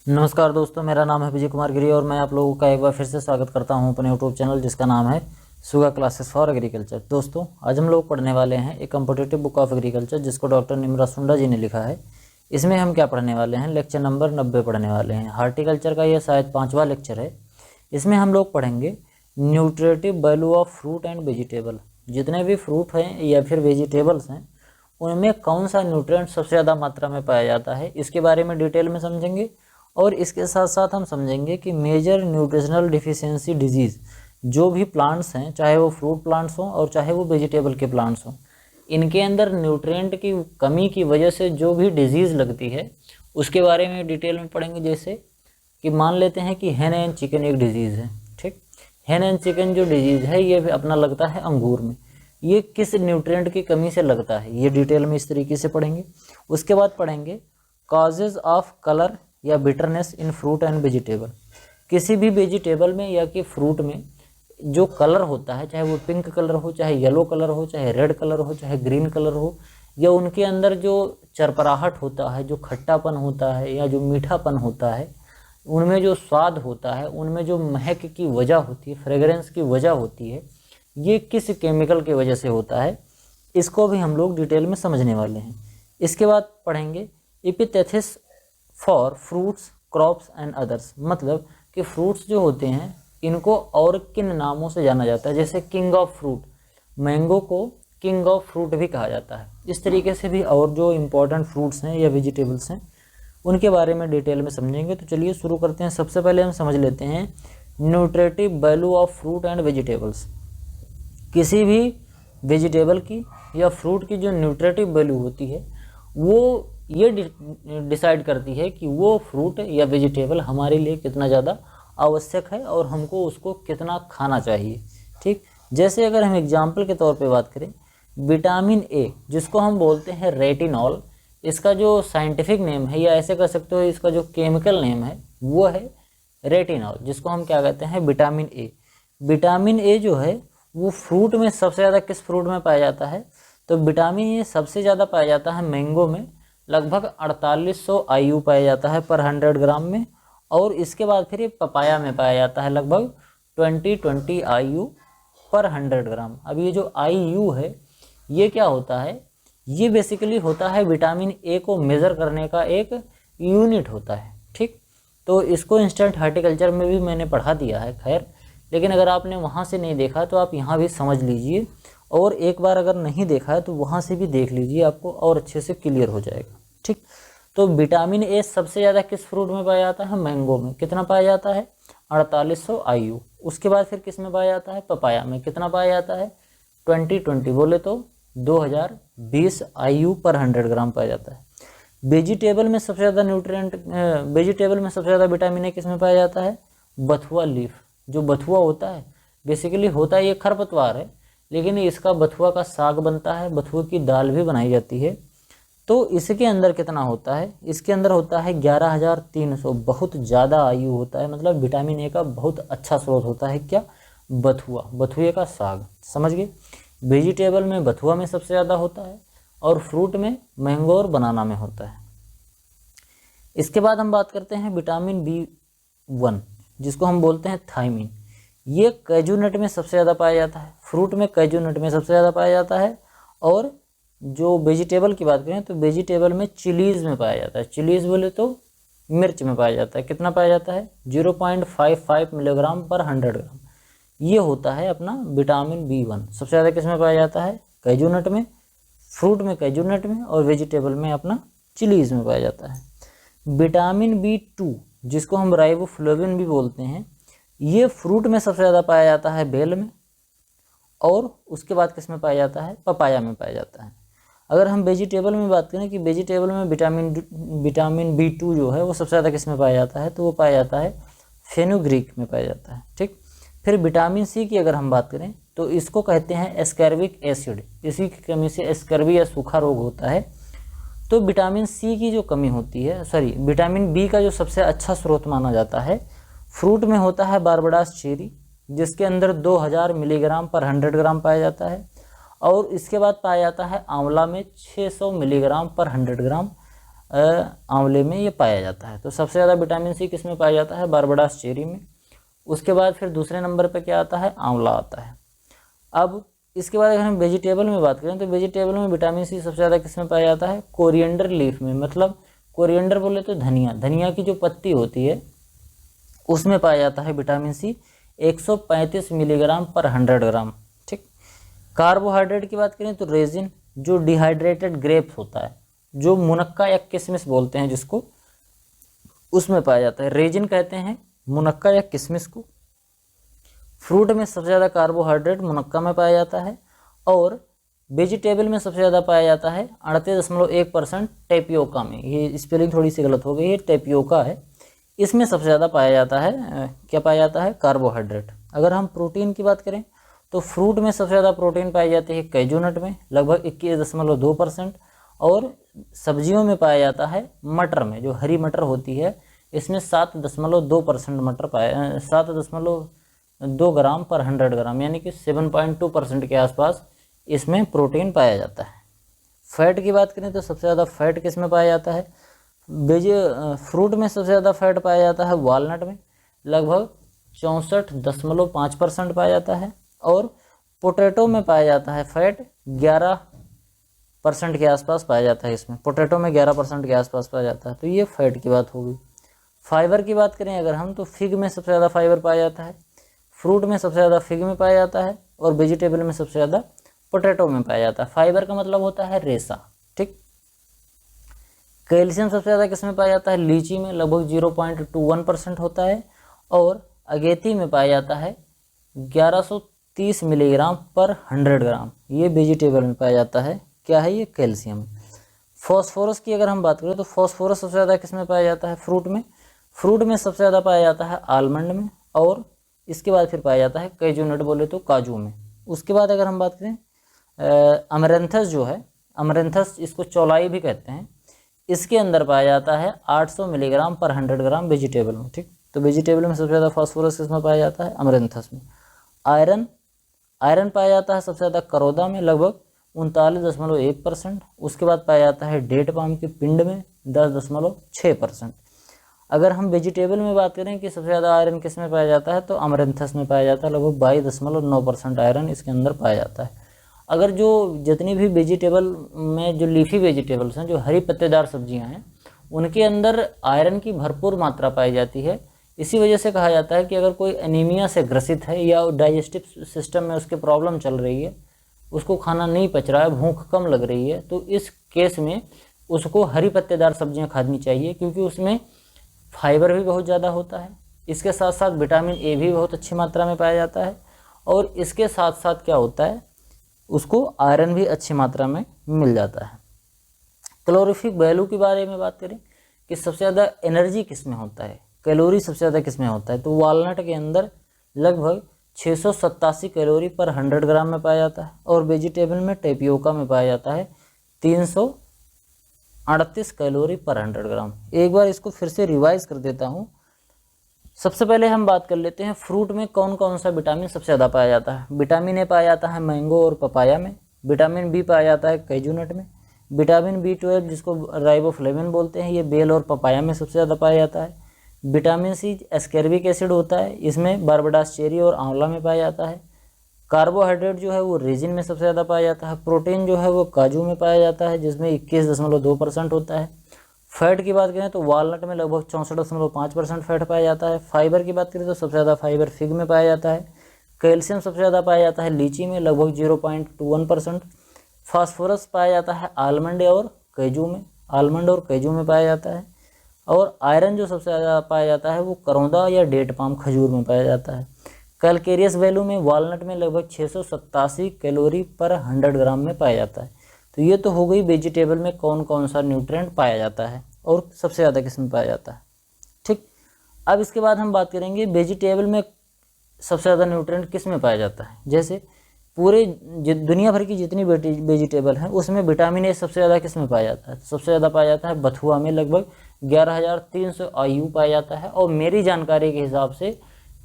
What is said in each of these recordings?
नमस्कार दोस्तों, मेरा नाम है विजय कुमार गिरी और मैं आप लोगों का एक बार फिर से स्वागत करता हूं अपने यूट्यूब चैनल जिसका नाम है सुगा क्लासेस फॉर एग्रीकल्चर। दोस्तों, आज हम लोग पढ़ने वाले हैं एक कॉम्पिटिटिव बुक ऑफ एग्रीकल्चर जिसको डॉक्टर निम्रा सुंडा जी ने लिखा है। इसमें हम क्या पढ़ने वाले हैं, लेक्चर नंबर 90 पढ़ने वाले हैं। हार्टिकल्चर का यह शायद 5वां लेक्चर है। इसमें हम लोग पढ़ेंगे nutritive value of fruit and vegetable. जितने भी फ्रूट हैं या फिर वेजिटेबल्स हैं उनमें कौन सा न्यूट्रिएंट सबसे ज़्यादा मात्रा में पाया जाता है, इसके बारे में डिटेल में समझेंगे। और इसके साथ साथ हम समझेंगे कि मेजर न्यूट्रिशनल डिफिशियंसी डिजीज़, जो भी प्लांट्स हैं, चाहे वो फ्रूट प्लांट्स हों और चाहे वो वेजिटेबल के प्लांट्स हों, इनके अंदर न्यूट्रिएंट की कमी की वजह से जो भी डिजीज़ लगती है उसके बारे में डिटेल में पढ़ेंगे। जैसे कि मान लेते हैं कि हेन एंड चिकन एक डिजीज़ है, ठीक। हेन एंड चिकन जो डिजीज़ है ये अपना लगता है अंगूर में। ये किस न्यूट्रिएंट की कमी से लगता है, ये डिटेल में इस तरीके से पढ़ेंगे। उसके बाद पढ़ेंगे कॉजेज़ ऑफ कलर या bitterness in fruit and vegetable. किसी भी वेजिटेबल में या कि फ्रूट में जो कलर होता है, चाहे वो पिंक कलर हो, चाहे येलो कलर हो, चाहे रेड कलर हो, चाहे ग्रीन कलर हो, या उनके अंदर जो चरपराहट होता है, जो खट्टापन होता है या जो मीठापन होता है, उनमें जो स्वाद होता है, उनमें जो महक की वजह होती है, फ्रेगरेंस की वजह होती है, ये किस केमिकल की वजह से होता है, इसको भी हम लोग डिटेल में समझने वाले हैं। इसके बाद पढ़ेंगे epithets for fruits crops and others. मतलब कि फ्रूट्स जो होते हैं इनको और किन नामों से जाना जाता है। जैसे किंग ऑफ फ्रूट, मैंगो को किंग ऑफ फ्रूट भी कहा जाता है। इस तरीके से भी और जो इम्पोर्टेंट फ्रूट्स हैं या वेजिटेबल्स हैं उनके बारे में डिटेल में समझेंगे। तो चलिए शुरू करते हैं। सबसे पहले हम समझ लेते हैं nutritive value of fruit and vegetables. किसी भी वेजिटेबल की या फ्रूट की जो न्यूट्रिटिव वैल्यू होती है वो ये डिसाइड करती है कि वो फ्रूट या वेजिटेबल हमारे लिए कितना ज़्यादा आवश्यक है और हमको उसको कितना खाना चाहिए, ठीक। जैसे अगर हम एग्जाम्पल के तौर पे बात करें, विटामिन ए जिसको हम बोलते हैं रेटिनॉल, इसका जो साइंटिफिक नेम है या ऐसे कह सकते हो इसका जो केमिकल नेम है वो है रेटिनॉल, जिसको हम क्या कहते हैं, विटामिन ए। विटामिन ए जो है वो फ्रूट में सबसे ज़्यादा किस फ्रूट में पाया जाता है, तो विटामिन ए सबसे ज़्यादा पाया जाता है मैंगो में, लगभग 4800 IU पाया जाता है पर 100 ग्राम में। और इसके बाद फिर ये पपाया में पाया जाता है लगभग 20 IU पर 100 ग्राम। अब ये जो IU है ये क्या होता है, ये बेसिकली होता है विटामिन ए को मेज़र करने का एक यूनिट होता है, ठीक। तो इसको इंस्टेंट हार्टिकल्चर में भी मैंने पढ़ा दिया है, खैर, लेकिन अगर आपने वहाँ से नहीं देखा तो आप यहाँ भी समझ लीजिए, और एक बार अगर नहीं देखा है तो वहाँ से भी देख लीजिए, आपको और अच्छे से क्लियर हो जाएगा, ठीक। तो विटामिन ए सबसे ज़्यादा किस फ्रूट में पाया जाता है, मैंगो में। कितना पाया जाता है, 4800 IU। उसके बाद फिर किस में पाया जाता है, पपाया में। कितना पाया जाता है, 20 बोले तो 2020 IU पर 100 ग्राम पाया जाता है। वेजिटेबल में सबसे ज़्यादा वेजिटेबल में सबसे ज़्यादा विटामिन ए किस में पाया जाता है, बथुआ लीफ। जो बथुआ होता है बेसिकली होता है ये खरपतवार है, लेकिन इसका बथुआ का साग बनता है, बथुआ की दाल भी बनाई जाती है। तो इसके अंदर कितना होता है, इसके अंदर होता है 11300, बहुत ज़्यादा IU होता है। मतलब विटामिन ए का बहुत अच्छा स्रोत होता है क्या, बथुआ, बथुए का साग, समझ गए। वेजिटेबल में बथुआ में सबसे ज़्यादा होता है और फ्रूट में मैंगो और बनाना में होता है। इसके बाद हम बात करते हैं विटामिन B1 जिसको हम बोलते हैं थायमीन। ये कैजू नट में सबसे ज़्यादा पाया जाता है, फ्रूट में कैजू नट में सबसे ज़्यादा पाया जाता है। और जो वेजिटेबल की बात करें तो वेजिटेबल में चिलीज़ में पाया जाता है। चिलीज़ बोले तो मिर्च में पाया जाता है। कितना पाया जाता है, 0.55 मिलीग्राम पर 100 ग्राम। ये होता है अपना विटामिन B1। सबसे ज़्यादा किस में पाया जाता है, कैजू नट में, फ्रूट में कैजू नट में, और वेजिटेबल में अपना चिलीज़ में पाया जाता है। विटामिन B2 जिसको हम राइबोफ्लेविन भी बोलते हैं, ये फ्रूट में सबसे ज़्यादा पाया जाता है, बेल में, और उसके बाद किस में पाया जाता है, पपाया में पाया जाता है। अगर हम वेजिटेबल में बात करें कि वेजिटेबल में विटामिन B2 जो है वो सबसे ज़्यादा किस में पाया जाता है, तो वो पाया जाता है फेनुग्रीक में पाया जाता है, ठीक। फिर विटामिन C की अगर हम बात करें तो इसको कहते हैं एस्कर्बिक एसिड। इसी की कमी से एस्कर्बी या सूखा रोग होता है। तो विटामिन C की जो कमी होती है, विटामिन B का जो सबसे अच्छा स्रोत माना जाता है फ्रूट में होता है बारबडास चेरी, जिसके अंदर 2000 मिलीग्राम पर 100 ग्राम पाया जाता है। और इसके बाद पाया जाता है आंवला में 600 मिलीग्राम पर 100 ग्राम। आंवले में ये पाया जाता है। तो सबसे ज़्यादा विटामिन सी किस में पाया जाता है? बारबडास चेरी में। उसके बाद फिर दूसरे नंबर पे क्या आता है? आंवला आता है। अब इसके बाद अगर हम वेजिटेबल में बात करें तो वेजिटेबल में विटामिन सी सबसे ज़्यादा किस में पाया जाता है? कोरिएंडर लीफ में। मतलब कोरिएंडर बोले तो धनिया, धनिया की जो पत्ती होती है उसमें पाया जाता है विटामिन सी 135 मिलीग्राम पर 100 ग्राम। ठीक। कार्बोहाइड्रेट की बात करें तो रेजिन, जो डिहाइड्रेटेड ग्रेप्स होता है, जो मुनक्का या किशमिश बोलते हैं जिसको, उसमें पाया जाता है। रेजिन कहते हैं मुनक्का या किशमिश को। फ्रूट में सबसे ज़्यादा कार्बोहाइड्रेट मुनक्का में पाया जाता है और वेजिटेबल में सबसे ज़्यादा पाया जाता है 38.1% टेपियोका में। ये स्पेलिंग थोड़ी सी गलत हो गई है, टेपियोका है। इसमें सबसे ज़्यादा पाया जाता है क्या पाया जाता है? कार्बोहाइड्रेट। अगर हम प्रोटीन की बात करें तो फ्रूट में सबसे ज़्यादा प्रोटीन पाई जाती है कैजू नट में, लगभग 21.2%। और सब्जियों में पाया जाता है मटर में, जो हरी मटर होती है, इसमें 7.2% मटर पाया 7.2 ग्राम पर 100 ग्राम, यानी कि 7.2% के आसपास इसमें प्रोटीन पाया जाता है। फैट की बात करें तो सबसे ज़्यादा फैट किस में पाया जाता है? फ्रूट में सबसे ज़्यादा फैट पाया जाता है वालनट में, लगभग 64.5% पाया जाता है। और पोटैटो में पाया जाता है फैट 11% के आसपास पाया जाता है। इसमें पोटैटो में 11% के आसपास पाया जाता है। तो ये फैट की बात होगी। फाइबर की बात करें अगर हम तो फिग में सबसे ज़्यादा फाइबर पाया जाता है, फ्रूट में सबसे ज़्यादा फिग में पाया जाता है और वेजिटेबल में सबसे ज़्यादा पोटैटो में पाया जाता है। फाइबर का मतलब होता है रेशा। ठीक। कैल्शियम सबसे ज़्यादा किस में पाया जाता है? लीची में, लगभग 0.21% होता है। और अगेती में पाया जाता है 1130 मिलीग्राम पर 100 ग्राम। ये वेजिटेबल में पाया जाता है। क्या है ये? कैल्शियम। फॉस्फोरस की अगर हम बात करें तो फॉस्फोरस सबसे ज़्यादा किस में पाया जाता है? फ्रूट में। फ्रूट में सबसे ज़्यादा पाया जाता है आलमंड में और इसके बाद फिर पाया जाता है कैजू नट बोले तो काजू में। उसके बाद अगर हम बात करें अमरंथस जो है, अमरंथस इसको चौलाई भी कहते हैं, इसके अंदर पाया जाता है 800 मिलीग्राम पर 100 ग्राम वेजिटेबल में। ठीक। तो वेजिटेबल में सबसे ज़्यादा फास्फोरस किसमें पाया जाता है? अमरंथस में। आयरन, आयरन पाया जाता है सबसे ज़्यादा करोदा में, लगभग 39.1%। उसके बाद पाया जाता है डेट पाम के पिंड में 10.6%। अगर हम वेजिटेबल में बात करें कि सबसे ज़्यादा आयरन किस में पाया जाता है तो अमरंथस में पाया जाता है, लगभग 22.9% आयरन इसके अंदर पाया जाता है। अगर जो जितनी भी वेजिटेबल में जो लीफी वेजिटेबल्स हैं, जो हरी पत्तेदार सब्जियां हैं, उनके अंदर आयरन की भरपूर मात्रा पाई जाती है। इसी वजह से कहा जाता है कि अगर कोई एनीमिया से ग्रसित है या डाइजेस्टिव सिस्टम में उसके प्रॉब्लम चल रही है, उसको खाना नहीं पच रहा है, भूख कम लग रही है, तो इस केस में उसको हरी पत्तेदार सब्जियां खानी चाहिए, क्योंकि उसमें फाइबर भी बहुत ज़्यादा होता है। इसके साथ साथ विटामिन ए भी बहुत अच्छी मात्रा में पाया जाता है और इसके साथ साथ क्या होता है, उसको आयरन भी अच्छी मात्रा में मिल जाता है। कैलोरीफिक वैल्यू के बारे में बात करें कि सबसे ज़्यादा एनर्जी किस में होता है, कैलोरी सबसे ज़्यादा किस में होता है, तो वालनट के अंदर लगभग 687 कैलोरी पर 100 ग्राम में पाया जाता है और वेजिटेबल में टेपियोका में पाया जाता है 338 कैलोरी पर 100 ग्राम। एक बार इसको फिर से रिवाइज कर देता हूँ। सबसे पहले हम बात कर लेते हैं फ्रूट में कौन कौन सा विटामिन सबसे ज़्यादा पाया जाता है। विटामिन ए पाया जाता है मैंगो और पपाया में। विटामिन बी पाया जाता है कैजू नट में। विटामिन B12 जिसको राइबोफ्लेविन बोलते हैं, ये बेल और पपाया में सबसे ज़्यादा पाया जाता है। विटामिन सी एस्कॉर्बिक एसिड होता है, इसमें बारबडास चेरी और आंवला में पाया जाता है। कार्बोहाइड्रेट जो है वो रेजिन में सबसे ज़्यादा पाया जाता है। प्रोटीन जो है वो काजू में पाया जाता है, जिसमें 21.2% होता है। फैट की बात करें तो वालनट में लगभग 64.5% फैट पाया जाता है। फाइबर की बात करें तो सबसे ज़्यादा फाइबर फिग में पाया जाता है। कैल्शियम सबसे ज़्यादा पाया जाता है लीची में, लगभग 0.21%। फास्फोरस पाया जाता है आलमंड और कैजू में, आलमंड और कैजू में पाया जाता है। और आयरन जो सबसे ज़्यादा पाया जाता है वो करौंदा या डेट पाम खजूर में पाया जाता है। कैलकेरियस वैल्यू में वालनट में लगभग 687 कैलोरी पर 100 ग्राम में पाया जाता है। तो ये तो हो गई वेजिटेबल में कौन कौन सा न्यूट्रिएंट पाया जाता है और सबसे ज़्यादा किस में पाया जाता है। ठीक। अब इसके बाद हम बात करेंगे वेजिटेबल में सबसे ज़्यादा न्यूट्रिएंट किस में पाया जाता है। जैसे पूरे दुनिया भर की जितनी वेजिटेबल हैं उसमें विटामिन ए सबसे ज़्यादा किस में पाया जाता है, सबसे ज़्यादा पाया जाता है बथुआ में, लगभग 11,300 IU पाया जाता है। और मेरी जानकारी के हिसाब से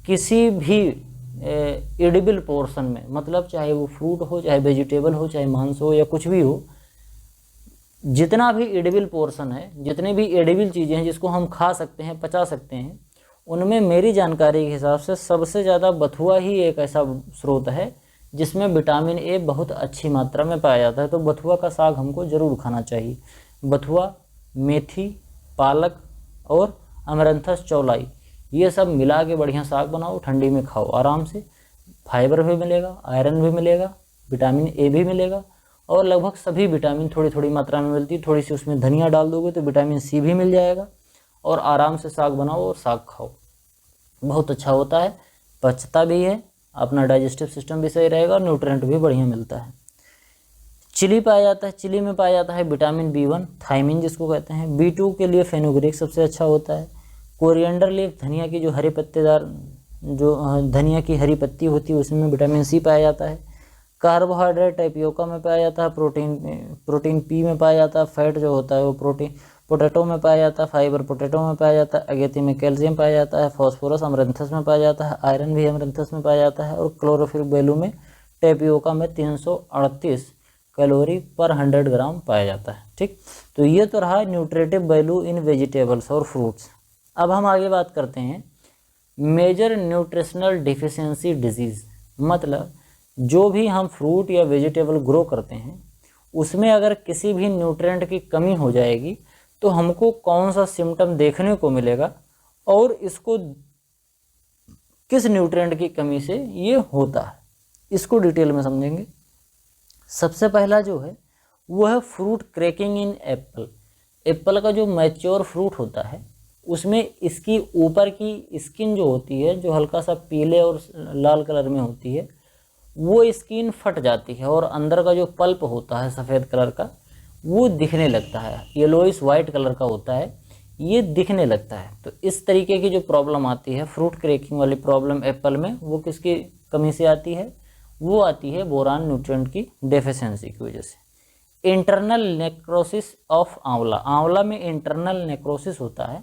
किसी भी एडिबल पोर्शन में, मतलब चाहे वो फ्रूट हो, चाहे वेजिटेबल हो, चाहे मांस हो या कुछ भी हो, जितना भी एडिबल पोर्शन है, जितनी भी एडिबल चीज़ें हैं जिसको हम खा सकते हैं, पचा सकते हैं, उनमें मेरी जानकारी के हिसाब से सबसे ज़्यादा बथुआ ही एक ऐसा स्रोत है जिसमें विटामिन ए बहुत अच्छी मात्रा में पाया जाता है। तो बथुआ का साग हमको ज़रूर खाना चाहिए। बथुआ, मेथी, पालक और अमरंथस चौलाई, ये सब मिला के बढ़िया साग बनाओ, ठंडी में खाओ आराम से। फाइबर भी मिलेगा, आयरन भी मिलेगा, विटामिन ए भी मिलेगा और लगभग सभी विटामिन थोड़ी थोड़ी मात्रा में मिलती है। थोड़ी सी उसमें धनिया डाल दोगे तो विटामिन सी भी मिल जाएगा और आराम से साग बनाओ और साग खाओ, बहुत अच्छा होता है, पचता भी है, अपना डाइजेस्टिव सिस्टम भी सही रहेगा और न्यूट्रिएंट भी बढ़िया मिलता है। चिली पाया जाता है, चिली में पाया जाता है विटामिन B1, थायमिन जिसको कहते हैं। B2 के लिए फेनुग्रीक सबसे अच्छा होता है। कोरिएंडर लीफ, धनिया की जो हरे पत्तेदार जो धनिया की हरी पत्ती होती है उसमें विटामिन सी पाया जाता है। कार्बोहाइड्रेट टाइपियोका में पाया जाता है, प्रोटीन पी में पाया जाता है। फैट जो होता है वो प्रोटीन पोटैटो में पाया जाता है, फाइबर पोटैटो में पाया जाता है, अगेती में कैल्शियम पाया जाता है, फॉस्फोरस अमरंथस में पाया जाता है, आयरन भी अमरंथस में पाया जाता है और क्लोरोफिल बेलू में टेपियोका में 338 कैलोरी पर 100 ग्राम पाया जाता है। ठीक, तो ये तो रहा न्यूट्रिटिव वैल्यू इन वेजिटेबल्स और फ्रूट्स। अब हम आगे बात करते हैं मेजर न्यूट्रिशनल डिफिशियंसी डिजीज़, मतलब जो भी हम फ्रूट या वेजिटेबल ग्रो करते हैं उसमें अगर किसी भी न्यूट्रिएंट की कमी हो जाएगी तो हमको कौन सा सिम्टम देखने को मिलेगा और इसको किस न्यूट्रिएंट की कमी से ये होता है, इसको डिटेल में समझेंगे। सबसे पहला जो है वो है फ्रूट क्रैकिंग इन एप्पल। एप्पल का जो मैच्योर फ्रूट होता है उसमें इसकी ऊपर की स्किन जो होती है, जो हल्का सा पीले और लाल कलर में होती है, वो स्किन फट जाती है और अंदर का जो पल्प होता है सफ़ेद कलर का वो दिखने लगता है, येलोइश वाइट कलर का होता है, ये दिखने लगता है। तो इस तरीके की जो प्रॉब्लम आती है, फ्रूट क्रैकिंग वाली प्रॉब्लम एप्पल में, वो किसकी कमी से आती है? वो आती है बोरान न्यूट्रिएंट की डेफिशिएंसी की वजह से। इंटरनल नेक्रोसिस ऑफ आंवला, आंवला में इंटरनल नेक्रोसिस होता है।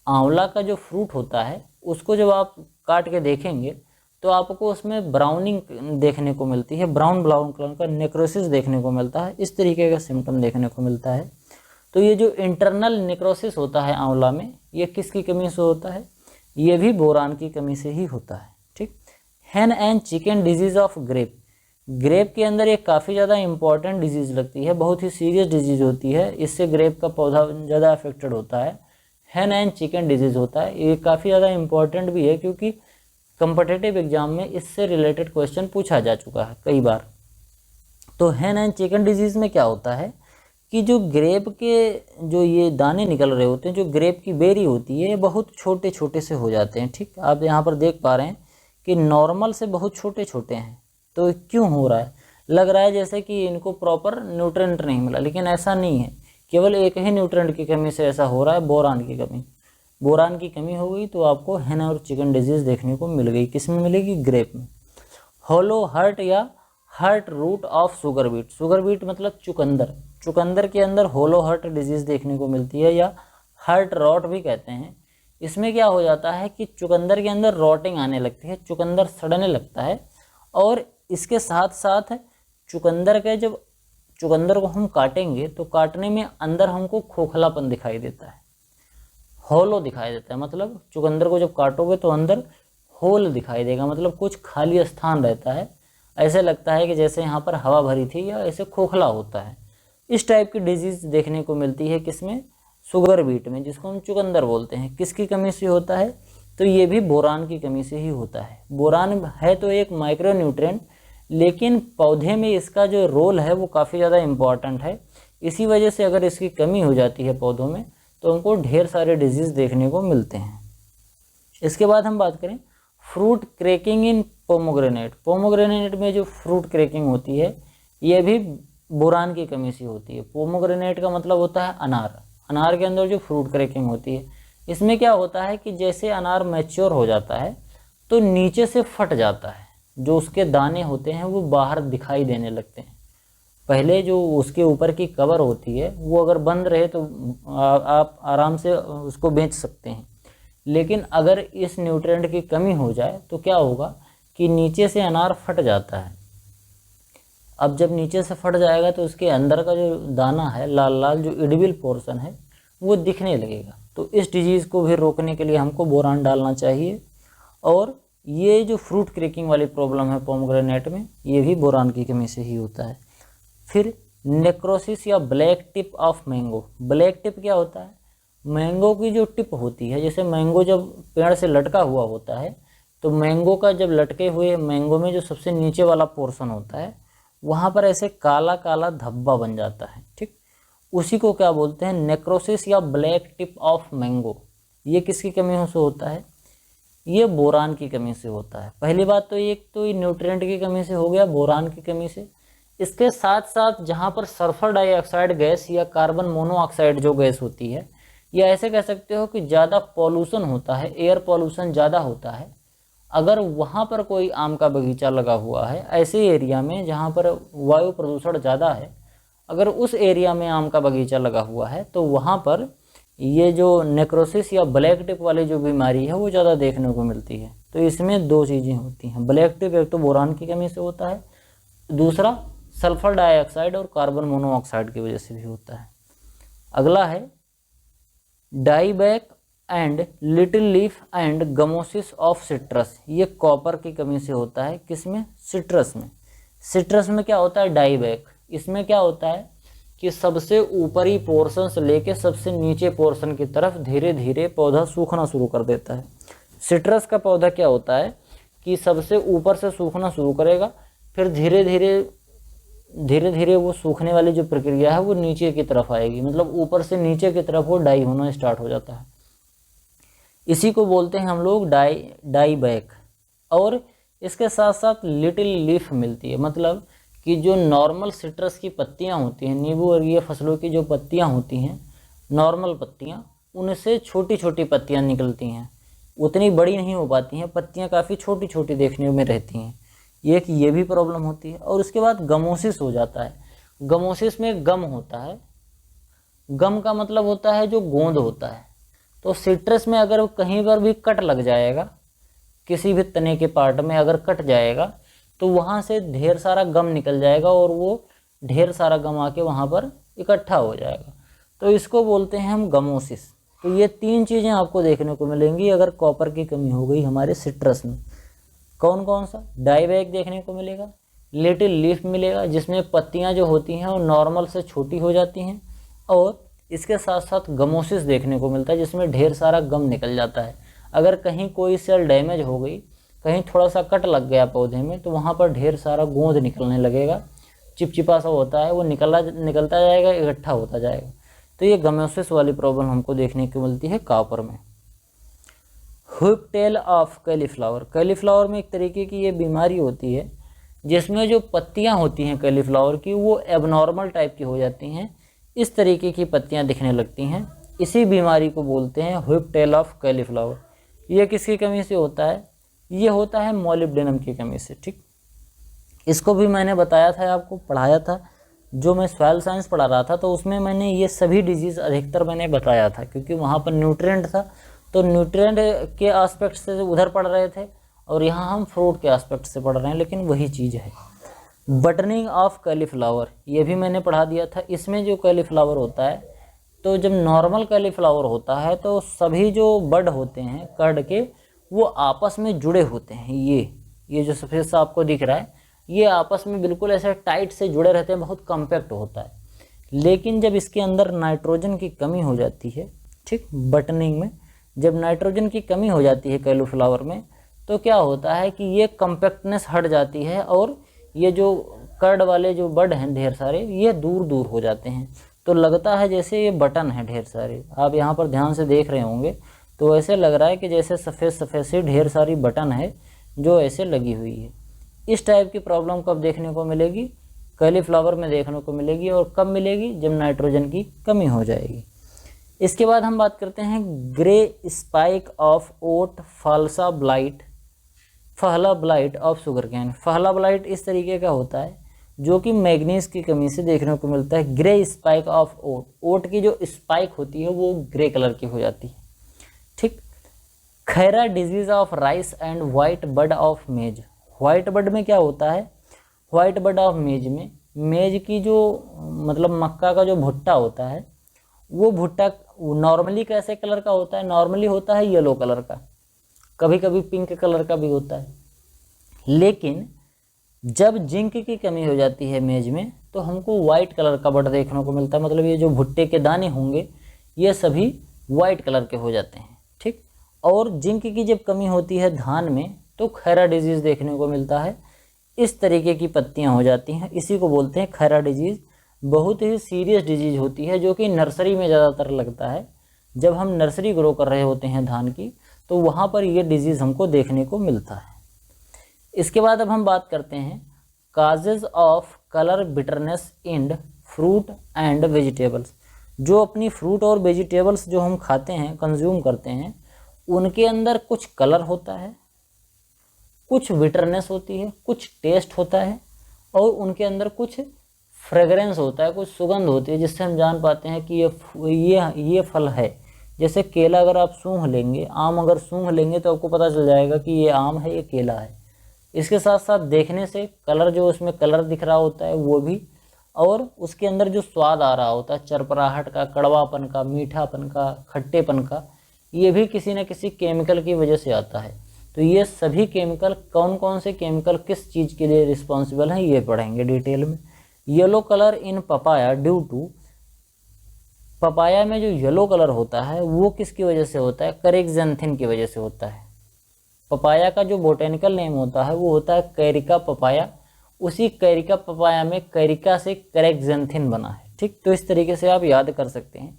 आंवला का जो फ्रूट होता है उसको जब आप काट के देखेंगे तो आपको उसमें ब्राउनिंग देखने को मिलती है, ब्राउन कलर का नेक्रोसिस देखने को मिलता है, इस तरीके का सिम्टम देखने को मिलता है। तो ये जो इंटरनल नेक्रोसिस होता है आंवला में, ये किसकी कमी से होता है? ये भी बोरान की कमी से ही होता है। ठीक, hen and chicken disease of grape, grape के अंदर ये काफ़ी ज़्यादा इंपॉर्टेंट डिजीज़ लगती है, बहुत ही सीरियस डिजीज़ होती है, इससे ग्रेप का पौधा ज़्यादा अफेक्टेड होता है। हैन एंड चिकन डिजीज़ होता है, ये काफ़ी ज़्यादा इंपॉर्टेंट भी है क्योंकि कम्पिटिटिव एग्जाम में इससे रिलेटेड क्वेश्चन पूछा जा चुका है कई बार। तो हैन एंड चिकन डिजीज़ में क्या होता है कि जो ग्रेप के जो ये दाने निकल रहे होते हैं, जो ग्रेप की बेरी होती है, ये बहुत छोटे छोटे से हो जाते हैं। ठीक, आप यहाँ पर देख पा रहे हैं कि नॉर्मल से बहुत छोटे छोटे हैं। तो क्यों हो रहा है? लग रहा है जैसे कि इनको प्रॉपर न्यूट्रिएंट नहीं मिला, लेकिन ऐसा नहीं है, केवल एक ही न्यूट्रिएंट की कमी से ऐसा हो रहा है, बोरान की कमी। बोरान की कमी हो गई तो आपको हैन और चिकन डिजीज़ देखने को मिल गई। किस में मिलेगी? ग्रेप में। होलो हर्ट या heart root of sugar beet, sugar beet मतलब चुकंदर, चुकंदर के अंदर होलो हर्ट डिजीज़ देखने को मिलती है या हर्ट रॉट भी कहते हैं। इसमें क्या हो जाता है कि चुकंदर के अंदर रॉटिंग आने लगती है, चुकंदर सड़ने लगता है और इसके साथ साथ चुकंदर के जब चुकंदर को हम काटेंगे तो काटने में अंदर हमको खोखलापन दिखाई देता है, होलो दिखाई देता है। मतलब चुकंदर को जब काटोगे तो अंदर होल दिखाई देगा, मतलब कुछ खाली स्थान रहता है, ऐसे लगता है कि जैसे यहाँ पर हवा भरी थी या ऐसे खोखला होता है। इस टाइप की डिजीज़ देखने को मिलती है किसमें? शुगर बीट में, जिसको हम चुकंदर बोलते हैं। किसकी कमी से होता है? तो ये भी बोरान की कमी से ही होता है। बोरान है तो एक माइक्रो न्यूट्रिएंट, लेकिन पौधे में इसका जो रोल है वो काफ़ी ज़्यादा इम्पॉर्टेंट है। इसी वजह से अगर इसकी कमी हो जाती है पौधों में तो हमको ढेर सारे डिजीज़ देखने को मिलते हैं। इसके बाद हम बात करें फ्रूट क्रैकिंग इन पोमोग्रेनेट। पोमोग्रेनेट में जो फ्रूट क्रैकिंग होती है ये भी बोरान की कमी से होती है। पोमोग्रेनेट का मतलब होता है अनार, अनार के अंदर जो फ्रूट क्रैकिंग होती है, इसमें क्या होता है कि जैसे अनार मैच्योर हो जाता है तो नीचे से फट जाता है, जो उसके दाने होते हैं वो बाहर दिखाई देने लगते हैं। पहले जो उसके ऊपर की कवर होती है वो अगर बंद रहे तो आप आराम से उसको बेच सकते हैं, लेकिन अगर इस न्यूट्रिएंट की कमी हो जाए तो क्या होगा कि नीचे से अनार फट जाता है। अब जब नीचे से फट जाएगा तो उसके अंदर का जो दाना है लाल लाल जो एडिबल पोर्शन है वो दिखने लगेगा। तो इस डिजीज़ को भी रोकने के लिए हमको बोरान डालना चाहिए। और ये जो फ्रूट क्रैकिंग वाली प्रॉब्लम है पोमग्रेनेट में, ये भी बोरान की कमी से ही होता है। फिर नेक्रोसिस या black tip of mango. Black tip क्या होता है? मैंगो की जो टिप होती है, जैसे मैंगो जब पेड़ से लटका हुआ होता है तो मैंगो का जब लटके हुए मैंगो में जो सबसे नीचे वाला पोर्शन होता है वहाँ पर ऐसे काला काला धब्बा बन जाता है। ठीक, उसी को क्या बोलते हैं? नेक्रोसिस या ब्लैक टिप ऑफ मैंगो। ये किसकी कमी से होता है? ये बोरान की कमी से होता है। पहली बात तो एक तो ये न्यूट्रिएंट की कमी से हो गया, बोरान की कमी से। इसके साथ साथ जहाँ पर सल्फर डाइऑक्साइड गैस या कार्बन मोनोऑक्साइड जो गैस होती है, या ऐसे कह सकते हो कि ज़्यादा पॉल्यूशन होता है, एयर पॉल्यूशन ज़्यादा होता है, अगर वहाँ पर कोई आम का बगीचा लगा हुआ है, ऐसे एरिया में जहाँ पर वायु प्रदूषण ज़्यादा है, अगर उस एरिया में आम का बगीचा लगा हुआ है तो वहाँ पर ये जो नेक्रोसिस या ब्लैक टिप वाली जो बीमारी है वो ज़्यादा देखने को मिलती है। तो इसमें दो चीज़ें होती हैं। ब्लैक टिप एक तो बोरान की कमी से होता है, दूसरा सल्फर डाइऑक्साइड और कार्बन मोनोऑक्साइड की वजह से भी होता है। अगला है dieback and little leaf and gummosis of citrus. ये कॉपर की कमी से होता है। किसमें? सिट्रस में। सिट्रस में क्या होता है? डाईबैक। इसमें क्या होता है कि सबसे ऊपरी पोर्शन से लेके सबसे नीचे पोर्शन की तरफ धीरे धीरे पौधा सूखना शुरू कर देता है। सिट्रस का पौधा क्या होता है कि सबसे ऊपर से सूखना शुरू करेगा, फिर धीरे धीरे वो सूखने वाली जो प्रक्रिया है वो नीचे की तरफ आएगी, मतलब ऊपर से नीचे की तरफ वो डाई होना स्टार्ट हो जाता है। इसी को बोलते हैं हम लोग डाईबैक। और इसके साथ साथ लिटिल लीफ मिलती है, मतलब कि जो नॉर्मल सिट्रस की पत्तियां होती हैं, नींबू वर्गीय फसलों की जो पत्तियां होती हैं, नॉर्मल पत्तियां, उनसे छोटी छोटी पत्तियां निकलती हैं, उतनी बड़ी नहीं हो पाती हैं, पत्तियां काफ़ी छोटी छोटी देखने में रहती हैं। ये भी प्रॉब्लम होती है। और उसके बाद गमोसिस हो जाता है। गमोसिस में गम होता है। गम का मतलब होता है जो गोंद होता है। तो सिट्रस में अगर कहीं पर भी कट लग जाएगा, किसी भी तने के पार्ट में अगर कट जाएगा तो वहाँ से ढेर सारा गम निकल जाएगा और वो ढेर सारा गम आके वहाँ पर इकट्ठा हो जाएगा। तो इसको बोलते हैं हम गमोसिस। तो ये तीन चीज़ें आपको देखने को मिलेंगी अगर कॉपर की कमी हो गई हमारे सिट्रस में। कौन कौन सा? डाईबैक देखने को मिलेगा, लिटिल लीफ मिलेगा जिसमें पत्तियाँ जो होती हैं वो नॉर्मल से छोटी हो जाती हैं, और इसके साथ साथ गमोसिस देखने को मिलता है जिसमें ढेर सारा गम निकल जाता है। अगर कहीं कोई सेल डैमेज हो गई, कहीं थोड़ा सा कट लग गया पौधे में, तो वहाँ पर ढेर सारा गोंद निकलने लगेगा, चिपचिपा सा होता है, वो निकलता जाएगा, इकट्ठा होता जाएगा। तो ये गमोसिस वाली प्रॉब्लम हमको देखने को मिलती है कॉपर में। Hook tail of cauliflower. Cauliflower में एक तरीके की ये बीमारी होती है जिसमें जो पत्तियाँ होती हैं कैलीफ्लावर की वो एबनॉर्मल टाइप की हो जाती हैं, इस तरीके की पत्तियाँ दिखने लगती हैं। इसी बीमारी को बोलते हैं हुक टेल ऑफ कैलीफ्लावर। ये किसकी कमी से होता है? ये होता है मोलिब्डेनम की कमी से। ठीक, इसको भी मैंने बताया था, आपको पढ़ाया था, जो मैं सॉइल साइंस पढ़ा रहा था तो उसमें मैंने ये सभी डिजीज़ अधिकतर मैंने बताया था, क्योंकि वहाँ पर न्यूट्रिएंट था, तो न्यूट्रिएंट के एस्पेक्ट से उधर पढ़ रहे थे और यहाँ हम फ्रूट के एस्पेक्ट से पढ़ रहे हैं, लेकिन वही चीज़ है। बटनिंग ऑफ कैलीफ्लावर, ये भी मैंने पढ़ा दिया था। इसमें जो कैलीफ्लावर होता है, तो जब नॉर्मल कैलीफ्लावर होता है तो सभी जो बड होते हैं कर्ड के, वो आपस में जुड़े होते हैं। ये जो सफ़ेद सा आपको दिख रहा है, ये आपस में बिल्कुल ऐसे टाइट से जुड़े रहते हैं, बहुत कॉम्पैक्ट होता है। लेकिन जब इसके अंदर नाइट्रोजन की कमी हो जाती है, ठीक, बटनिंग में जब नाइट्रोजन की कमी हो जाती है कैलीफ्लावर में, तो क्या होता है कि ये कॉम्पैक्टनेस हट जाती है और ये जो कर्ड वाले जो बड हैं ढेर सारे, ये दूर दूर हो जाते हैं। तो लगता है जैसे ये बटन है ढेर सारे। आप यहाँ पर ध्यान से देख रहे होंगे तो ऐसे लग रहा है कि जैसे सफ़ेद सफ़ेद सी ढेर सारी बटन है जो ऐसे लगी हुई है। इस टाइप की प्रॉब्लम कब देखने को मिलेगी? कैलीफ्लावर में देखने को मिलेगी। और कब मिलेगी? जब नाइट्रोजन की कमी हो जाएगी। इसके बाद हम बात करते हैं grey spike of oat phalsa blight, फहला ब्लाइट ऑफ शुगर कैन। फहला ब्लाइट इस तरीके का होता है जो कि मैग्नीज की कमी से देखने को मिलता है। ग्रे स्पाइक ऑफ ओट, ओट की जो स्पाइक होती है वो ग्रे कलर की हो जाती है। ठीक, khaira disease of rice and white bud of maize. White bud में क्या होता है? व्हाइट बड ऑफ मेज में मेज की जो मतलब मक्का का जो भुट्टा होता है वो भुट्टा नॉर्मली कैसे कलर का होता है, नॉर्मली होता है येलो कलर का, कभी कभी पिंक कलर का भी होता है। लेकिन जब जिंक की कमी हो जाती है मेज में तो हमको वाइट कलर का बड देखने को मिलता है, मतलब ये जो भुट्टे के दाने होंगे ये सभी वाइट कलर के हो जाते हैं, ठीक। और जिंक की जब कमी होती है धान में तो खैरा डिजीज़ देखने को मिलता है, इस तरीके की पत्तियां हो जाती हैं, इसी को बोलते हैं खैरा डिजीज़। बहुत ही सीरियस डिजीज़ होती है जो कि नर्सरी में ज़्यादातर लगता है। जब हम नर्सरी ग्रो कर रहे होते हैं धान की तो वहाँ पर ये डिजीज़ हमको देखने को मिलता है। इसके बाद अब हम बात करते हैं causes of colour bitterness in fruit and vegetables. जो अपनी फ्रूट और वेजिटेबल्स जो हम खाते हैं, कंज्यूम करते हैं, उनके अंदर कुछ कलर होता है, कुछ बिटरनेस होती है, कुछ टेस्ट होता है और उनके अंदर कुछ फ्रेगरेंस होता है, कुछ सुगंध होती है जिससे हम जान पाते हैं कि ये फल है। जैसे केला अगर आप सूंघ लेंगे, आम अगर सूंघ लेंगे तो आपको पता चल जाएगा कि ये आम है, ये केला है। इसके साथ साथ देखने से कलर, जो उसमें कलर दिख रहा होता है वो भी, और उसके अंदर जो स्वाद आ रहा होता है चरपराहट का, कड़वापन का, मीठापन का, खट्टेपन का, ये भी किसी न किसी केमिकल की वजह से आता है। तो ये सभी केमिकल, कौन कौन से केमिकल किस चीज़ के लिए रिस्पॉन्सिबल हैं ये पढ़ेंगे डिटेल में। Yellow colour in papaya due to, papaya में जो येलो कलर होता है वो किसकी वजह से होता है, करेक्जेंथिन की वजह से होता है। पपाया का जो बोटेनिकल नेम होता है वो होता है कैरिका पपाया, उसी कैरिका पपाया में कैरिका से करेक्जेंथिन बना है, ठीक। तो इस तरीके से आप याद कर सकते हैं,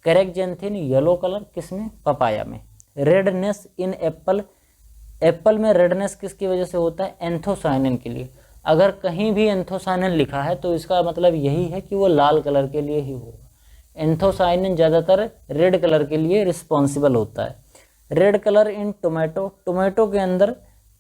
करेक्जेंथिन येलो कलर किसमें, पपाया में। रेडनेस इन एप्पल, एप्पल में रेडनेस किसकी वजह से होता है, एंथोसायनिन के लिए। अगर कहीं भी एंथोसायनिन लिखा है तो इसका मतलब यही है कि वो लाल कलर के लिए ही होगा। एंथोसायनिन ज़्यादातर रेड कलर के लिए रिस्पॉन्सिबल होता है। Red colour in tomato, tomato के अंदर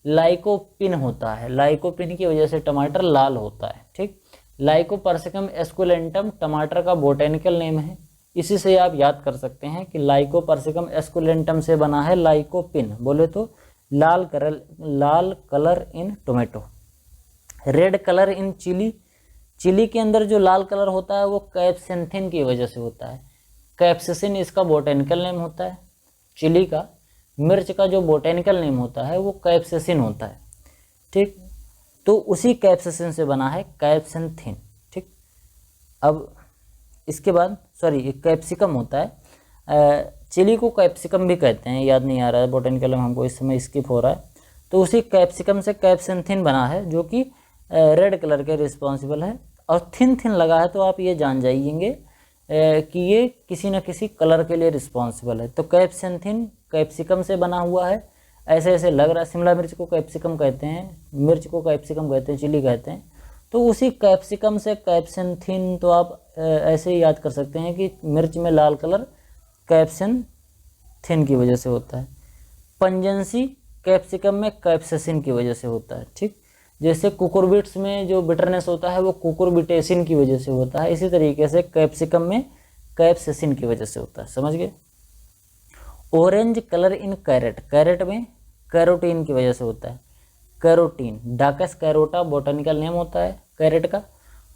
लाइकोपिन होता है, लाइकोपिन की वजह से टमाटर लाल होता है, ठीक। लाइकोपर्सिकम एस्कुलेंटम टमाटर का बोटेनिकल नेम है, इसी से आप याद कर सकते हैं कि लाइकोपर्सिकम एस्कुलेंटम से बना है लाइकोपिन, बोले तो लाल colour in tomato. Red colour in chilli, chilli के अंदर जो लाल कलर होता है वो कैप्सेंथिन की वजह से होता है। कैप्सिसिन इसका बोटेनिकल नेम होता है चिली का। मिर्च का जो बोटेनिकल नेम होता है वो कैप्सिसिन होता है, ठीक। तो उसी कैप्सिसिन से बना है कैप्सेंथिन, ठीक। अब इसके बाद कैप्सिकम होता है, चिली को कैप्सिकम भी कहते हैं, याद नहीं आ रहा है बोटेनिकल नेम हमको, इस समय स्किप हो रहा है। तो उसी कैप्सिकम से कैप्सेंथिन बना है जो कि रेड कलर के रिस्पॉन्सिबल है। और थिन लगा है तो आप ये जान जाइएंगे कि ये किसी न किसी कलर के लिए रिस्पॉन्सिबल है। तो कैप्सेंथिन कैप्सिकम से बना हुआ है, ऐसे ऐसे लग रहा है। शिमला मिर्च को कैप्सिकम कहते हैं, मिर्च को कैप्सिकम कहते हैं, चिली कहते हैं। तो उसी कैप्सिकम से कैप्सेंथिन, तो आप ऐसे ही याद कर सकते हैं कि मिर्च में लाल कलर कैप्सेंथिन की वजह से होता है। पंजेंसी कैप्सिकम में कैप्सिसिन की वजह से होता है, ठीक। जैसे कुकुरबिट्स में जो बिटरनेस होता है वो कुकुरबिटेसिन की वजह से होता है, इसी तरीके से कैप्सिकम में कैप्सिसिन की वजह से होता है, समझ गए। Orange colour in carrot, carrot में कैरोटीन की वजह से होता है, carotene. Daucus carota botanical name होता है कैरेट का,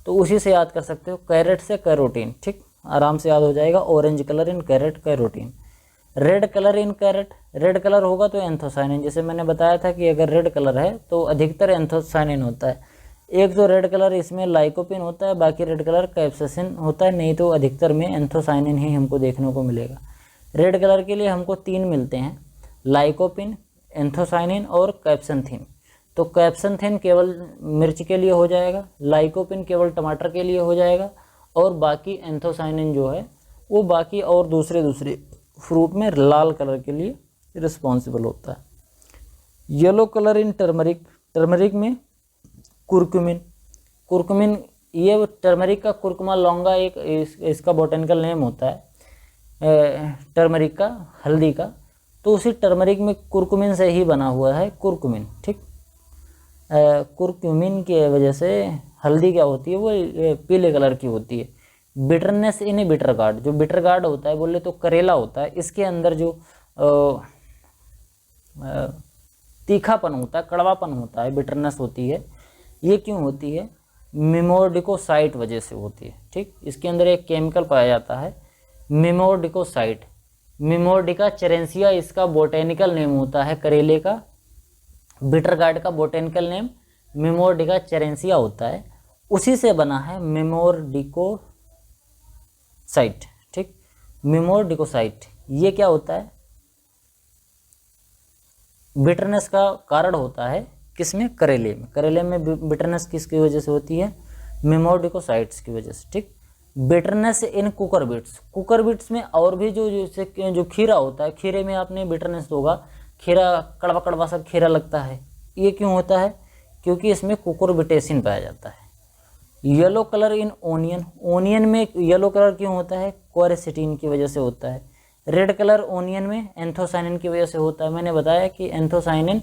तो उसी से याद कर सकते हो, कैरेट से कैरोटीन, ठीक, आराम से याद हो जाएगा। Orange colour in carat, carotene. Red colour in carat, red colour होगा तो एंथोसायनिन, जैसे मैंने बताया था कि अगर रेड कलर है तो अधिकतर एंथोसायनिन होता है। एक तो रेड कलर इसमें लाइकोपिन होता है, बाकी रेड कलर कैप्सिसिन होता है, नहीं तो अधिकतर में एंथोसायनिन ही हमको देखने को मिलेगा। रेड कलर के लिए हमको 3 मिलते हैं, लाइकोपिन, एंथोसायनिन और कैप्सेंथिन। तो कैप्सेंथिन केवल मिर्च के लिए हो जाएगा, लाइकोपिन केवल टमाटर के लिए हो जाएगा, और बाकी एंथोसायनिन जो है वो बाकी और दूसरे फ्रूट में लाल कलर के लिए रिस्पॉन्सिबल होता है। येलो कलर इन टर्मरिक, टर्मरिक में कुरकुमिन, कुरकुमिन, ये टर्मरिक का कुरकुमा लौंगा एक इसका बोटेनिकल नेम होता है, टर्मरिक का, हल्दी का। तो उसी टर्मरिक में कुरकुमिन से ही बना हुआ है कुरकुमिन, ठीक। कुरकुमिन की वजह से हल्दी क्या होती है, वो पीले कलर की होती है। बिटरनेस इन बिटर गार्ड, जो बिटर गार्ड होता है बोले तो करेला होता है, इसके अंदर जो तीखापन होता है, कड़वापन होता है, बिटरनेस होती है, ये क्यों होती है? मिमोडिकोसाइट वजह से होती है। ठीक, इसके अंदर एक केमिकल पाया जाता है मिमोडिकोसाइट। मिमोडिका चेरेंसिया इसका बोटेनिकल नेम होता है, करेले का। बिटर गार्ड का बोटेनिकल नेम मिमोडिका चेरेंसिया होता है, उसी से बना है मिमोडिकोसाइट। ठीक, मिमोडिकोसाइट ये क्या होता है? बिटरनेस का कारण होता है किसमें? करेले में। करेले में बिटरनेस किसकी वजह से होती है? मिमोडिकोसाइट्स की वजह से। ठीक, बिटरनेस इन कुकर बीट्स। कुकर बीट्स में और भी जो खीरा होता है, खीरे में आपने बिटरनेस होगा, खीरा कड़वा कड़वा सा खीरा लगता है। ये क्यों होता है? क्योंकि इसमें कुकुरबिटेसिन पाया जाता है। येलो कलर इन ओनियन। ओनियन में येलो कलर क्यों होता है? क्वेरसेटिन की वजह से होता है। रेड कलर ओनियन में एंथोसाइनिन की वजह से होता है। मैंने बताया कि एंथोसाइनिन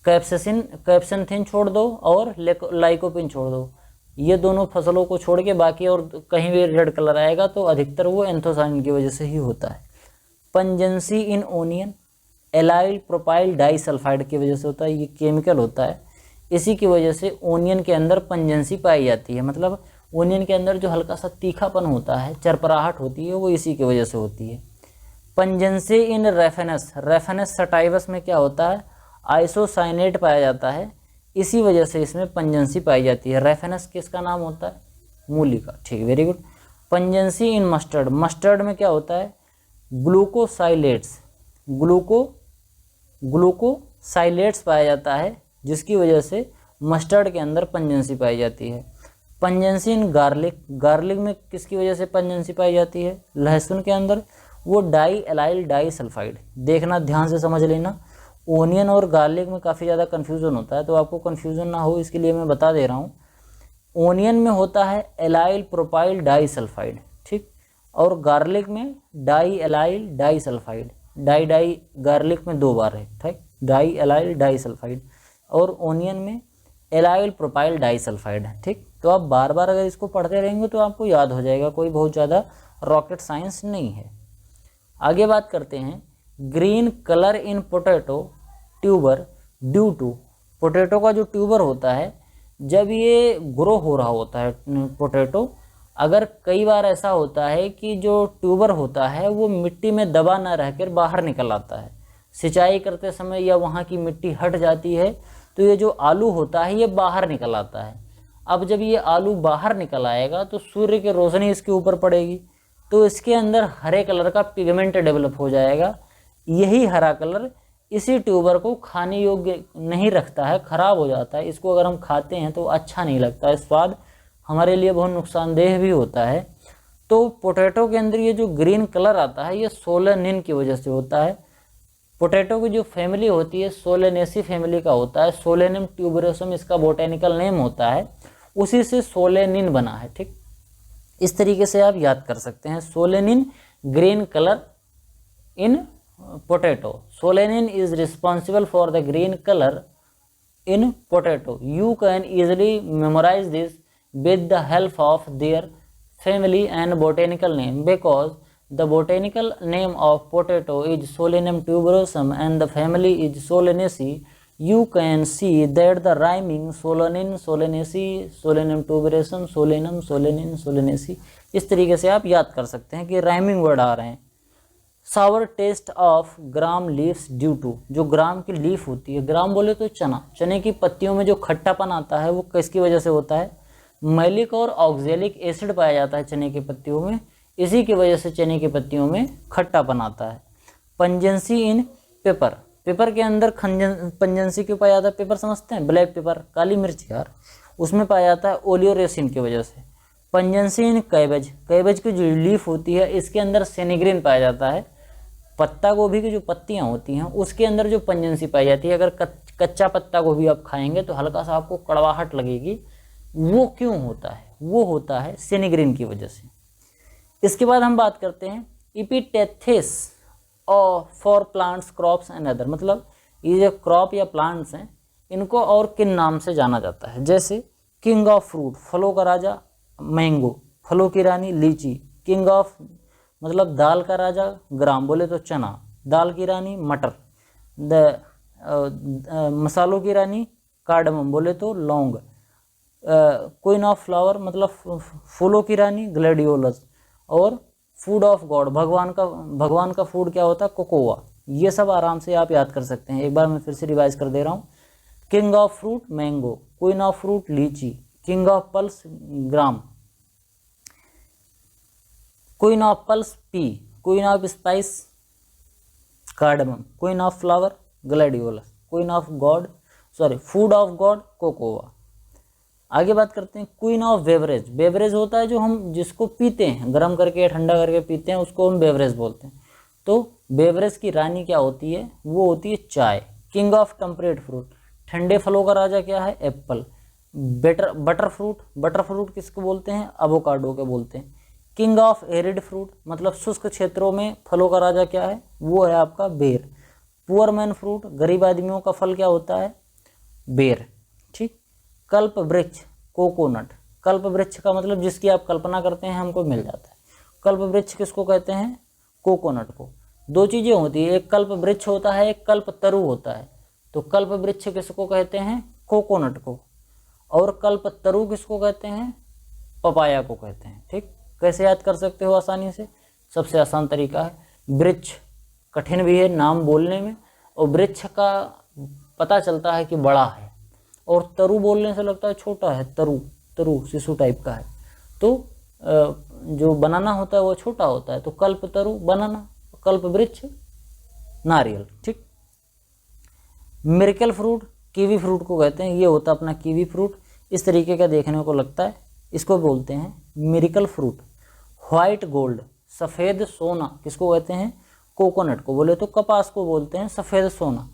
कैप्सेंथिन छोड़ दो और लाइकोपिन छोड़ दो, ये दोनों फसलों को छोड़ के बाकी और कहीं भी रेड कलर आएगा तो अधिकतर वो एंथोसाइनिन की वजह से ही होता है। पंजेंसी इन ओनियन एलाइल प्रोपाइल डाइसल्फाइड की वजह से होता है। ये केमिकल होता है, इसी की वजह से ओनियन के अंदर पंजेंसी पाई जाती है। मतलब ओनियन के अंदर जो हल्का सा तीखापन होता है, चरपराहट होती है, वो इसी की वजह से होती है। पंजेंसी इन रेफेनस। रेफेनस सटाइवस में क्या होता है? आइसोसाइनेट पाया जाता है, इसी वजह से इसमें पंजेंसी पाई जाती है। रेफेनस किसका नाम होता है? मूली का। ठीक, very good. Pungency in mustard. Mustard में क्या होता है? ग्लूकोसाइलेट्स। ग्लूकोसाइलेट्स पाया जाता है, जिसकी वजह से मस्टर्ड के अंदर पंजेंसी पाई जाती है। पंजेंसी इन गार्लिक। गार्लिक में किसकी वजह से पंजेंसी पाई जाती है? लहसुन के अंदर वो डाई एलाइल डाइसल्फाइड। देखना, ध्यान से समझ लेना, ओनियन और गार्लिक में काफ़ी ज़्यादा कन्फ्यूज़न होता है, तो आपको कन्फ्यूज़न ना हो इसके लिए मैं बता दे रहा हूँ। ओनियन में होता है एलाइल प्रोपाइल डाइसल्फाइड, ठीक, और गार्लिक में di allyl disulphide. Di garlic में 2 बार है, ठीक, डाई एलाइल डाइसल्फाइड, और ओनियन में एलाइल प्रोपाइल डाइसल्फाइड है। ठीक, तो आप बार बार अगर इसको पढ़ते रहेंगे तो आपको याद हो जाएगा, कोई बहुत ज़्यादा रॉकेट साइंस नहीं है। आगे बात करते हैं, green colour in potato tuber due to. Potato का जो ट्यूबर होता है, जब ये ग्रो हो रहा होता है पोटैटो, अगर कई बार ऐसा होता है कि जो ट्यूबर होता है वो मिट्टी में दबा ना रहकर बाहर निकल आता है, सिंचाई करते समय या वहाँ की मिट्टी हट जाती है तो ये जो आलू होता है ये बाहर निकल आता है। अब जब ये आलू बाहर निकल आएगा तो सूर्य की रोशनी इसके ऊपर पड़ेगी तो इसके अंदर हरे कलर का पिगमेंट डेवलप हो जाएगा। यही हरा कलर इसी ट्यूबर को खाने योग्य नहीं रखता है, खराब हो जाता है। इसको अगर हम खाते हैं तो अच्छा नहीं लगता है, स्वाद हमारे लिए बहुत नुकसानदेह भी होता है। तो पोटैटो के अंदर ये जो ग्रीन कलर आता है ये सोलेनिन की वजह से होता है। पोटैटो की जो फैमिली होती है सोलेनेसी फैमिली का होता है, सोलेनियम ट्यूबरोसम इसका बोटेनिकल नेम होता है, उसी से सोलेनिन बना है। ठीक, इस तरीके से आप याद कर सकते हैं, solanine green colour in potato. Solanine is responsible for the green colour in potato. You can easily memorize this with the help of their family and botanical name, because the botanical name of potato is Solanum tuberosum and the family is Solanaceae. You can see that the rhyming Solanin, Solanaceae, Solanum tuberosum, Solanum, Solanin, Solanaceae, इस तरीके से आप याद कर सकते हैं कि rhyming word आ रहे हैं। Sour taste of gram leaves due to. जो ग्राम की लीफ होती है, ग्राम बोले तो चना, चने की पत्तियों में जो खट्टापन आता है वो किसकी वजह से होता है? मैलिक और ऑक्जेलिक एसिड पाया जाता है चने की पत्तियों में, इसी की वजह से चने की पत्तियों में खट्टापन आता है। पंजेंसी इन पेपर। पेपर के अंदर पंजेंसी क्यों पाया जाता है? पेपर समझते हैं, ब्लैक पेपर, काली मिर्च यार, उसमें पाया जाता है ओलियोरेसिन की वजह से। पंजेंसी इन कैबेज। कैबेज की जो लीफ होती है इसके अंदर सेनिग्रीन पाया जाता है। पत्ता गोभी की जो पत्तियां होती हैं उसके अंदर जो पंजेंसी पाई जाती है, अगर कच्चा पत्ता गोभी आप खाएंगे तो हल्का सा आपको कड़वाहट लगेगी। वो क्यों होता है? वो होता है सेनिग्रीन की वजह से। इसके बाद हम बात करते हैं epithets for plants crops and other. मतलब ये जो क्रॉप या प्लांट्स हैं इनको और किन नाम से जाना जाता है? जैसे किंग ऑफ फ्रूट, फलों का राजा मैंगो, फलों की रानी लीची। किंग ऑफ मतलब दाल का राजा ग्राम बोले तो चना, दाल की रानी मटर, मसालों की रानी कार्डमम बोले तो लौंग, क्वीन ऑफ फ्लावर मतलब फूलों की रानी ग्लैडियोलस, और फूड ऑफ गॉड भगवान का फूड क्या होता है, कोकोआ। ये सब आराम से आप याद कर सकते हैं। एक बार मैं फिर से रिवाइज कर दे रहा हूँ। King of fruit mango, queen of fruit litchi, king of pulse gram, queen of pulse pea, queen of spice cardamom, queen of flower gladiolus, queen of god food of god cocoa. आगे बात करते हैं queen of beverage. Beverage होता है जो हम जिसको पीते हैं, गर्म करके या ठंडा करके पीते हैं, उसको हम बेवरेज बोलते हैं। तो बेवरेज की रानी क्या होती है, वो होती है चाय। किंग ऑफ टेम्परेट फ्रूट, ठंडे फलों का राजा क्या है, एप्पल। बटर फ्रूट किसको बोलते हैं, एवोकाडो के बोलते हैं। किंग ऑफ एरिड फ्रूट मतलब शुष्क क्षेत्रों में फलों का राजा क्या है, वो है आपका बेर। पुअर मैन फ्रूट, गरीब आदमियों का फल क्या होता है, बेर। ठीक। कल्प वृक्ष कोकोनट, कल्प वृक्ष का मतलब जिसकी आप कल्पना करते हैं हमको मिल जाता है। कल्प वृक्ष किसको कहते हैं, कोकोनट को। दो चीज़ें होती है, एक कल्प वृक्ष होता है, एक कल्प तरु होता है। तो कल्प वृक्ष किसको कहते हैं, कोकोनट को, और कल्प तरु किसको कहते हैं, पपाया को कहते हैं। ठीक। कैसे याद कर सकते हो आसानी से, सबसे आसान तरीका है, वृक्ष कठिन भी है नाम बोलने में, और वृक्ष का पता चलता है कि बड़ा है, और तरु बोलने से लगता है छोटा है, तरु शिशु टाइप का है। तो जो बनाना होता है वो छोटा होता है, तो कल्प तरु बनाना, कल्प वृक्ष नारियल। ठीक। मिरेकल फ्रूट कीवी फ्रूट को कहते हैं, ये होता है अपना कीवी फ्रूट, इस तरीके का देखने को लगता है, इसको बोलते हैं मिरेकल फ्रूट। व्हाइट गोल्ड सफ़ेद सोना किसको कहते हैं, कोकोनट को। बोले तो कपास को बोलते हैं सफ़ेद सोना।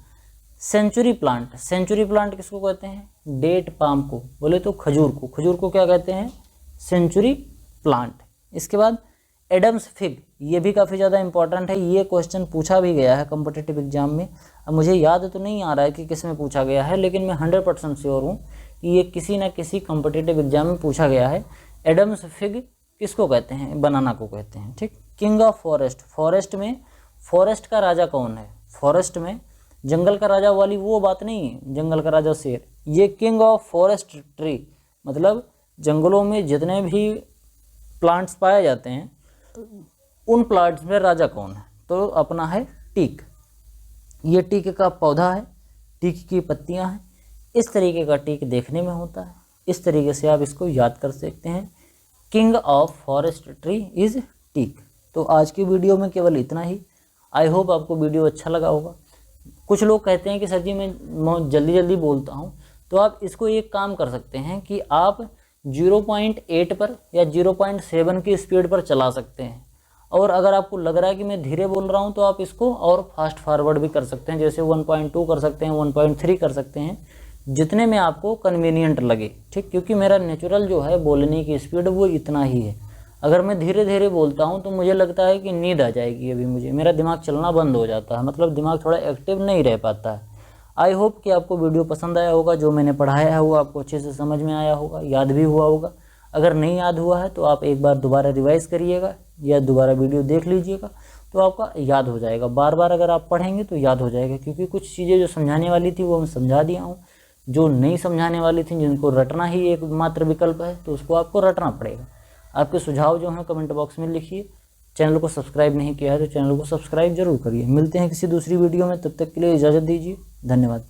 सेंचुरी प्लांट किसको कहते हैं, डेट पाम को। बोले तो खजूर को क्या कहते हैं, सेंचुरी प्लांट। इसके बाद एडम्स फिग, ये भी काफ़ी ज़्यादा इंपॉर्टेंट है, ये क्वेश्चन पूछा भी गया है कॉम्पिटिटिव एग्जाम में। अब मुझे याद तो नहीं आ रहा है कि किस में पूछा गया है, लेकिन मैं 100% श्योर हूँ कि ये किसी न किसी कॉम्पिटिटिव एग्जाम में पूछा गया है। एडम्स फिग किसको कहते हैं, बनाना को कहते हैं। ठीक। किंग ऑफ फॉरेस्ट का राजा कौन है, फॉरेस्ट में जंगल का राजा वाली वो बात नहीं है, जंगल का राजा शेर। ये किंग ऑफ फॉरेस्ट ट्री मतलब जंगलों में जितने भी प्लांट्स पाए जाते हैं उन प्लांट्स में राजा कौन है, तो अपना है टीक। ये टीक का पौधा है, टीक की पत्तियां हैं, इस तरीके का टीक देखने में होता है। इस तरीके से आप इसको याद कर सकते हैं, king of forest tree is teak. तो आज की वीडियो में केवल इतना ही। आई होप आपको वीडियो अच्छा लगा होगा। कुछ लोग कहते हैं कि सर जी मैं जल्दी बोलता हूँ, तो आप इसको एक काम कर सकते हैं कि आप 0.8 पर या 0.7 की स्पीड पर चला सकते हैं, और अगर आपको लग रहा है कि मैं धीरे बोल रहा हूँ तो आप इसको और फास्ट फॉरवर्ड भी कर सकते हैं, जैसे 1.2 कर सकते हैं, 1.3 कर सकते हैं, जितने में आपको कन्वीनियंट लगे। ठीक। क्योंकि मेरा नेचुरल जो है बोलने की स्पीड वो इतना ही है। अगर मैं धीरे बोलता हूँ तो मुझे लगता है कि नींद आ जाएगी, अभी मेरा दिमाग चलना बंद हो जाता है, मतलब दिमाग थोड़ा एक्टिव नहीं रह पाता है। आई होप कि आपको वीडियो पसंद आया होगा, जो मैंने पढ़ाया है वो आपको अच्छे से समझ में आया होगा, याद भी हुआ होगा। अगर नहीं याद हुआ है तो आप एक बार दोबारा रिवाइज़ करिएगा या दोबारा वीडियो देख लीजिएगा, तो आपका याद हो जाएगा। बार बार अगर आप पढ़ेंगे तो याद हो जाएगा, क्योंकि कुछ चीज़ें जो समझाने वाली थी वो मैं समझा दिया हूँ, जो नहीं समझाने वाली थी, जिनको रटना ही एकमात्र विकल्प है, तो उसको आपको रटना पड़ेगा। आपके सुझाव जो हैं कमेंट बॉक्स में लिखिए। चैनल को सब्सक्राइब नहीं किया है तो चैनल को सब्सक्राइब जरूर करिए। मिलते हैं किसी दूसरी वीडियो में, तब तक के लिए इजाज़त दीजिए। धन्यवाद।